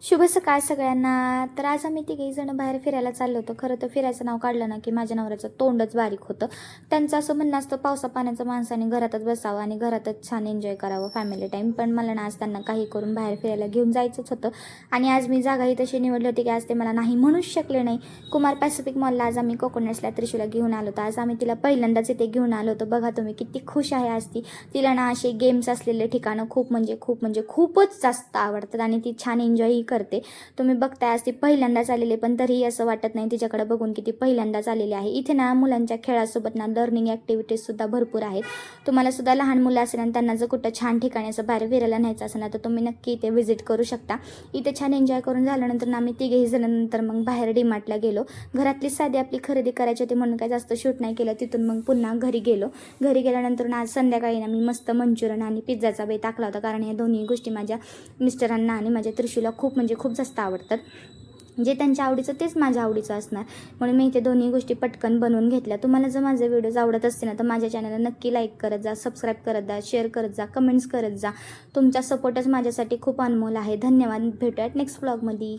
शुभ सकाळ सगळ्यांना. तर आज आम्ही तिघेही जण बाहेर फिरायला चाललो होतो. खरं तर फिरायचं नाव काढलं ना की माझ्या नवऱ्याचं तोंडच बारीक होतं. त्यांचं असं म्हणणं असतं पावसा पाण्याचं माणसाने घरातच बसावं आणि घरातच छान एन्जॉय करावं फॅमिली टाईम. पण मला ना आज त्यांना काही करून बाहेर फिरायला घेऊन जायचंच होतं आणि आज मी जागाही तशी निवडली होती की आज ते मला नाही म्हणूच शकले नाही. कुमार पॅसिफिक मॉलला आज आम्ही कोकोनट्सला त्रिशूला घेऊन आलो होतो. आज आम्ही तिला पहिल्यांदाच इथे घेऊन आलो होतो. बघा तुम्ही किती खुश आहे आज ती. तिला ना असे गेम्स असलेले ठिकाणं खूपच जास्त आवडतात आणि ती छान एन्जॉयही करते. तुम्ही बघताय आज ती पहिल्यांदाच आलेली, पण तरीही असं वाटत नाही तिच्याकडे बघून की ती पहिल्यांदाच आलेली आहे. इथे ना मुलांच्या खेळासोबत ना लर्निंग ॲक्टिव्हिटीजसुद्धा भरपूर आहेत. तुम्हाला सुद्धा लहान मुलं असेल आणि त्यांना जर कुठं छान ठिकाणी असं बाहेर फिरायला न्यायचं असेल ना तर तुम्ही नक्की इथे व्हिजिट करू शकता. इथे छान एन्जॉय करून झाल्यानंतर ना आम्ही तिघेही जणांनंतर मग बाहेर डीमार्टला गेलो. घरातली साधी आपली खरेदी करायची होती म्हणून काही जास्त शूट नाही केलं. तिथून मग पुन्हा घरी गेलो. घरी गेल्यानंतर ना आज संध्याकाळी ना मी मस्त मंचुरियन आणि पिझ्झाचा बेत टाकला होता, कारण या दोन्ही गोष्टी माझ्या मिस्टरांना आणि माझ्या त्रिशूला खूप जास्त आवडतात. जे त्यांच्या आवडीचं तेच माझ्या आवडीचं असणार, म्हणून मी इथे दोन्ही गोष्टी पटकन बनवून घेतल्या. तुम्हाला जर माझे व्हिडिओज आवडत असतील ना तर माझ्या चॅनलला नक्की लाईक करत जा, सबस्क्राईब करत जा, शेअर करत जा, कमेंट्स करत जा. तुमचा सपोर्टच माझ्यासाठी खूप अनमोल आहे. धन्यवाद. भेटूयात नेक्स्ट व्लॉगमध्ये.